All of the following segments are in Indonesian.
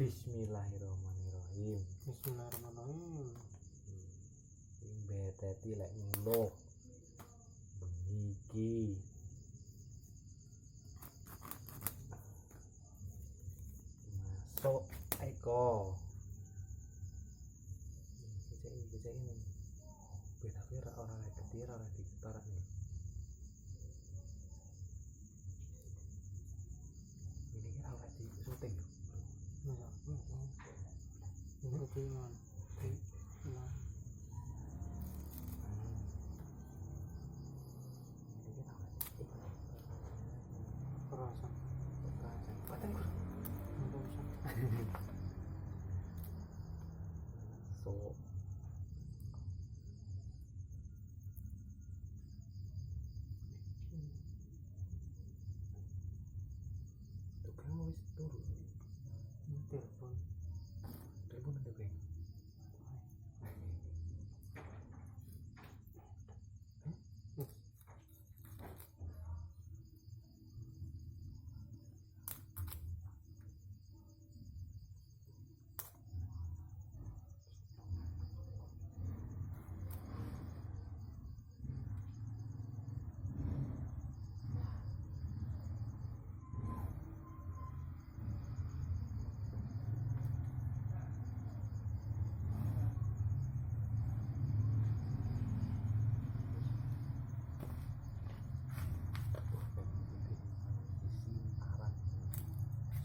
Bismillahirrahmanirrahim. Bismillahirrahmanirrahim. Sing beteti lek ngono. Bengi iki. Masuk Eko. Kecek ini. Beda ora lek ketir ora diketarak nih. Ini kira ora di syuting. Ini ketingan. Perasaan. Paten Gur. So tukang wis turu. Telepon. Telepon ada beng.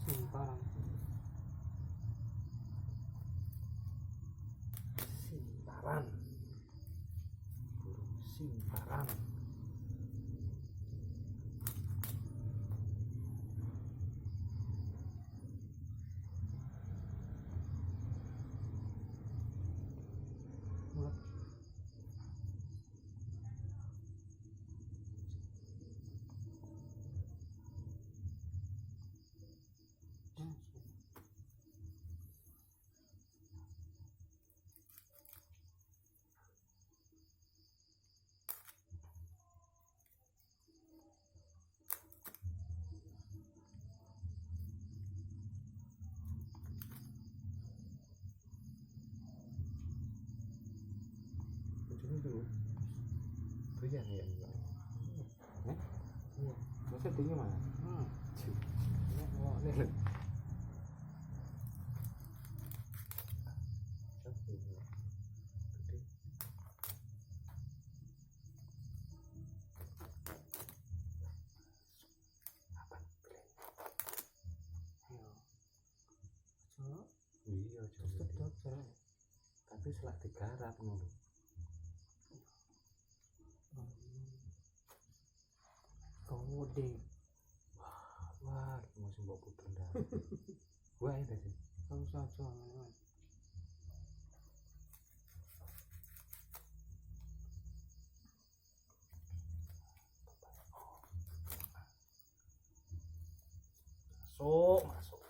Simparan. Simparan. Burung simparan. Mulut. Ujungnya dulu. Doyan ya enggak. Iya. Masa tinggi mana? Ini lho. Iya, tapi selak digarap ngono. Kode. Wah, mau sing mbok putun dah. Wah, itu sih. Kamu saja teman-teman. Masuk.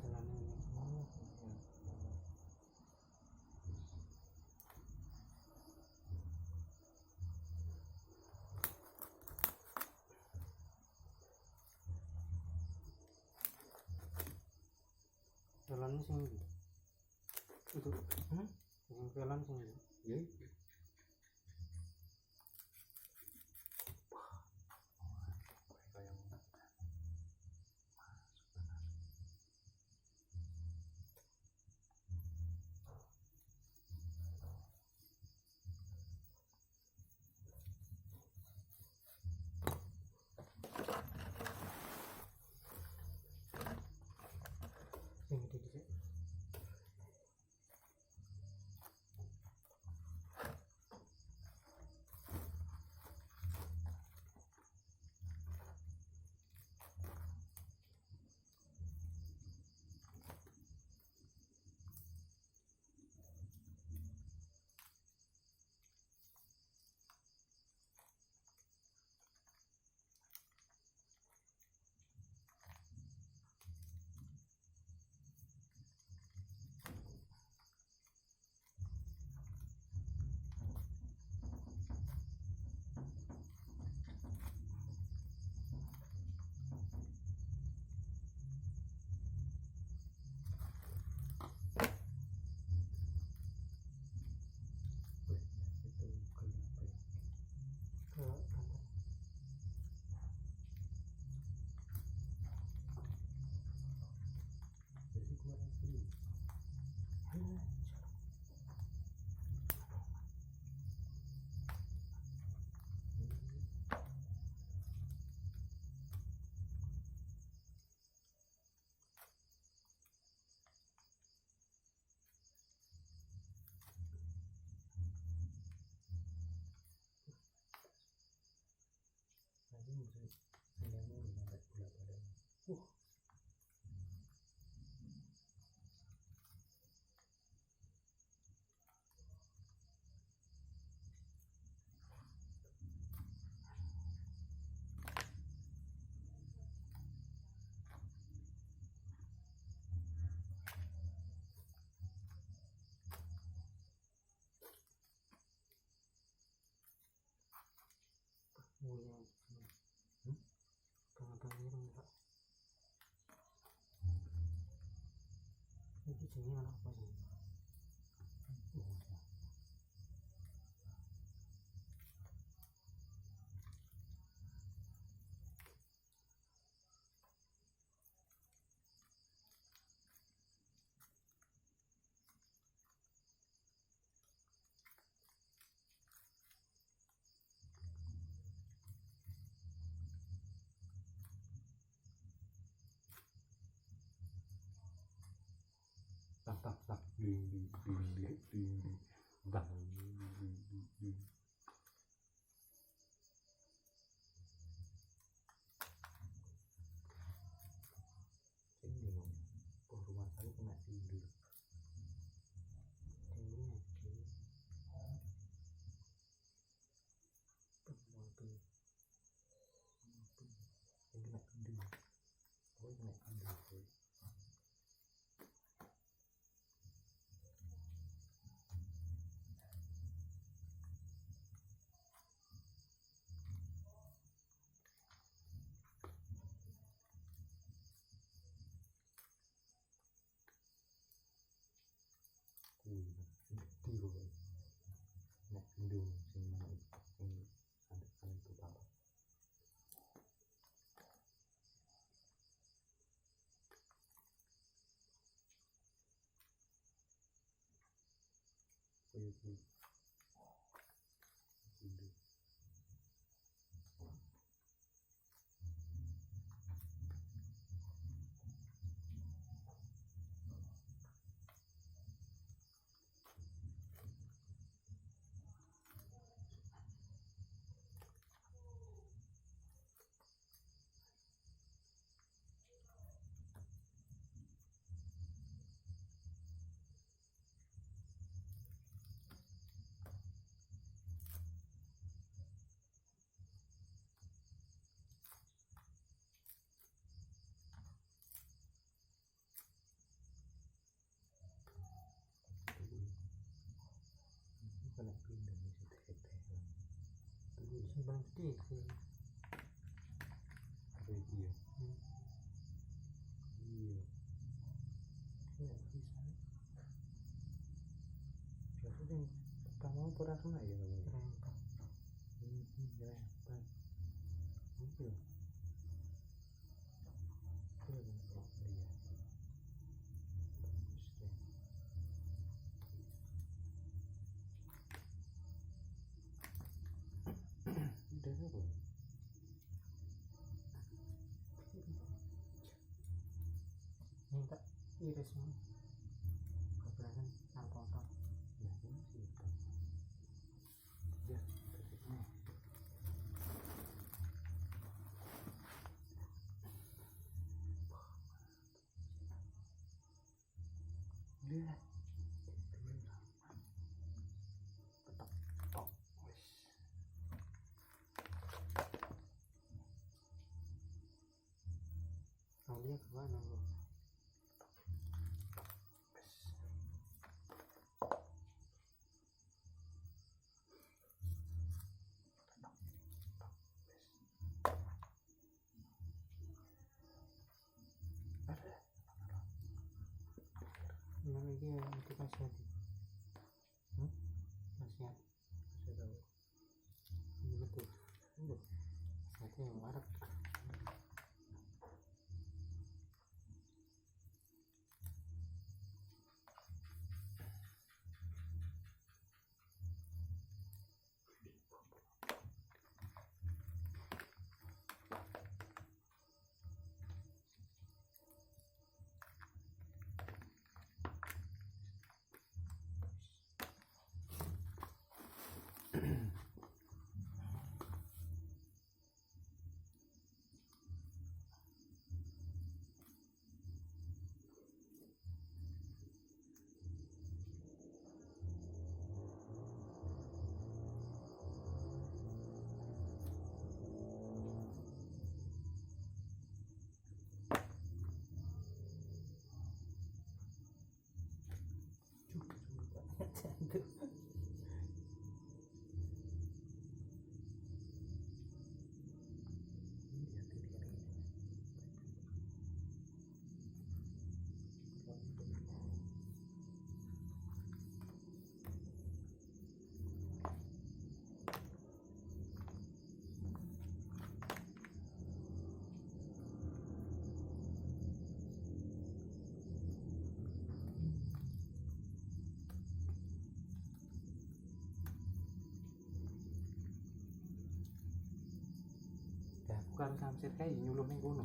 Jalan ini. Jalan sing itu. Yang jalan sing itu. Ya. Sing itu. Oh iya. Tengah-tengah ireng Pak. Ini jenis anak apa sih? Tak ding ding ding ding ding ding bang ding ding ding ding. Ini mau rumah saya kena tinju. Tingginya gini. Ini kena tinju. Oh kena tinju. Nek tinju sing mana sing ada itu apa? Tinju. Kena pindah mesti teh-teh. Simpan gede sih. Apa itu ya? Iya. Nggak bisa. Berarti yang kamu pernah kena ya namanya? Rempah. Rempah. Itu. Itu yang kalau dia. Bagus deh. Udah apa? Minta iris mau. Kebelasan nang kotor. Nah ini sih. Ya, kasih. Lihat. Tok. Wes. Kalian kemana lo? Mana lagi ya itu kasihan. Kasihan. Saya tahu. Ini betul. Satu yang warak. aku karo Samsir kae nyuluh ning kono.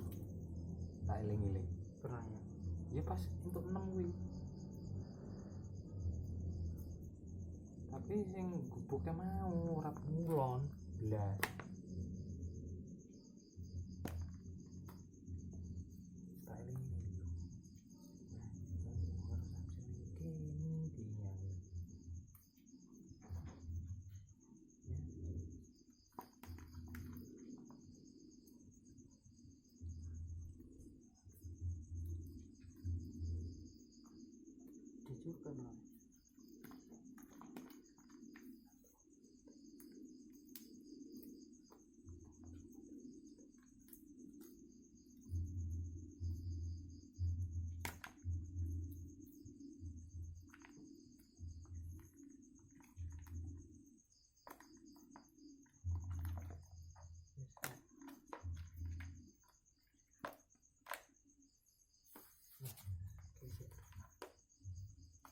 Tak eling-eling. pernah ya. Ya pas untuk 6 kuwi. Tapi sing gubuknya mau ora ngulon blas. Tak eling-eling. Nah, Samsir kene dinyang. Jujur pernah.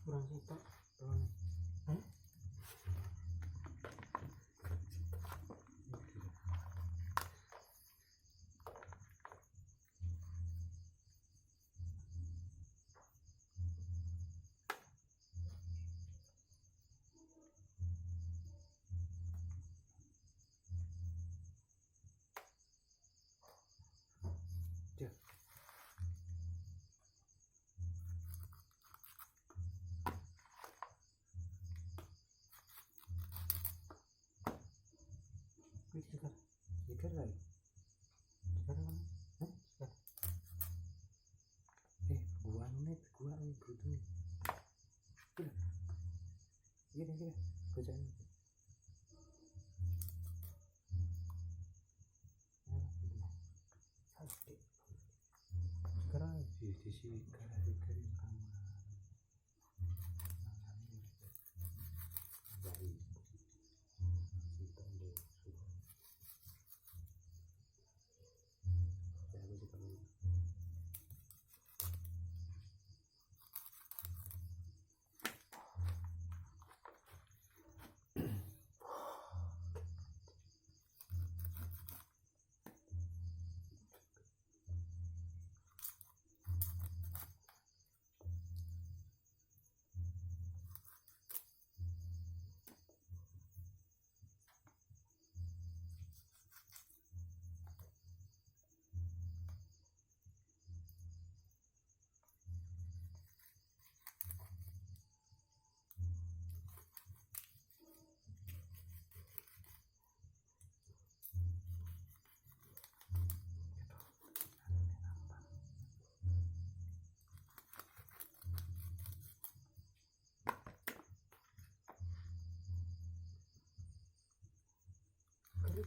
Kurang sitok belum. Wih, segar. Segar lah. Segar kan? Hah? Segar. Gua brutu. Gila. Bacaan. Sekarang Di sini gara-gara kamar. Baik. Kita ambil suhu. Ya, aku juga mau.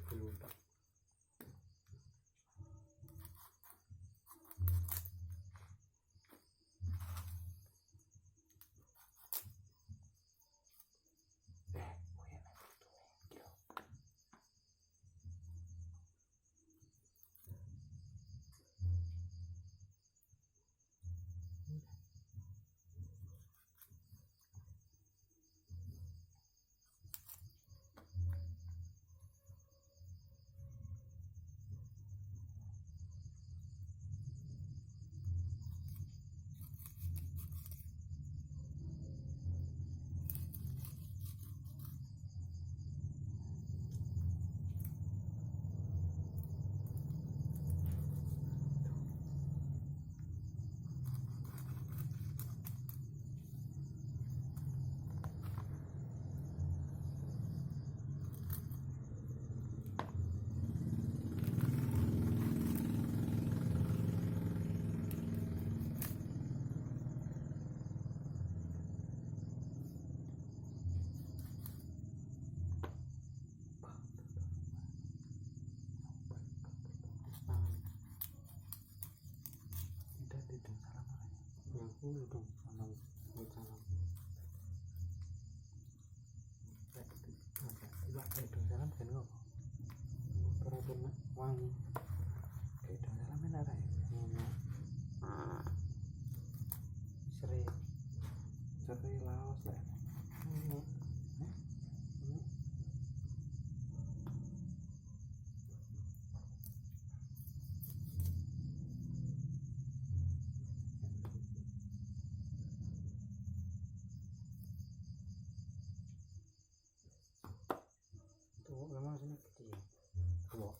Belum tak. dulu dong salam salam Tiba itu salam kan kok perhatian wangi kayak itu salam enak ya seri seri laos lah Tuh memang sini kecil. Tuh.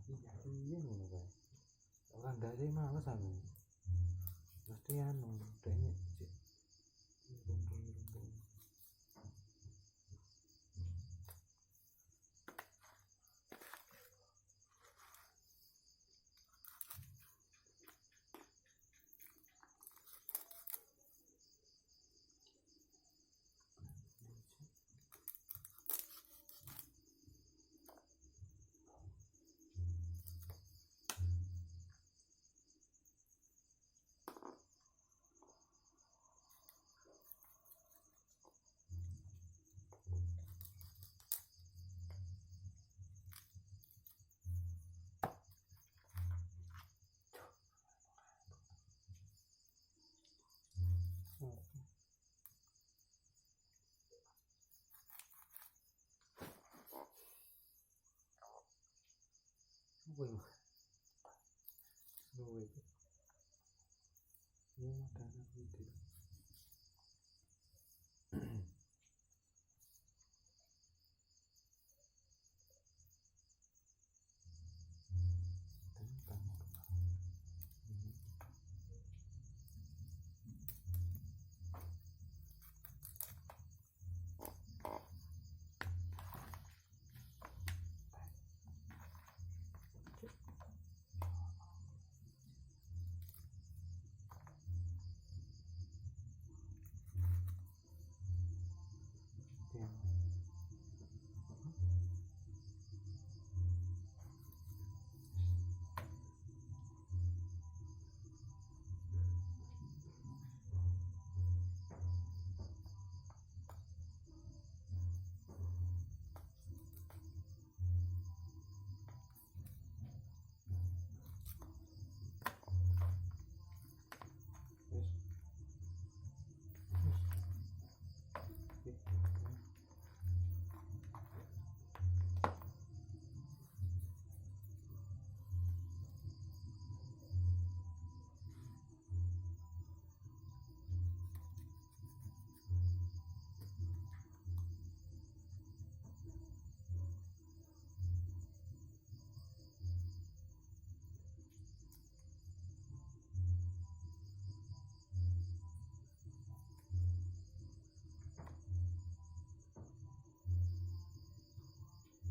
di tapi iya ngono kae orang dari males aku mesti anu kayaknya sih rumpun Oh. Gue mah. Gue itu. ini makanan gitu tentang ini yang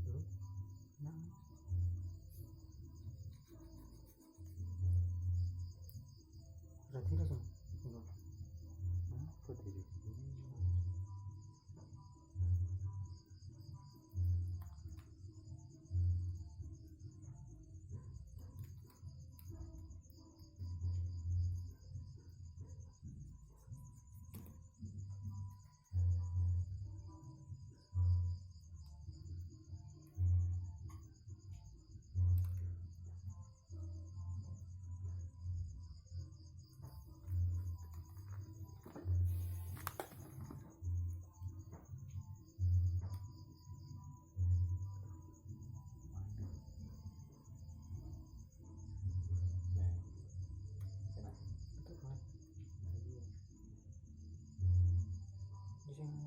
terus Nah, berarti langsung. Enggak. apa diri Itu kan. Di sini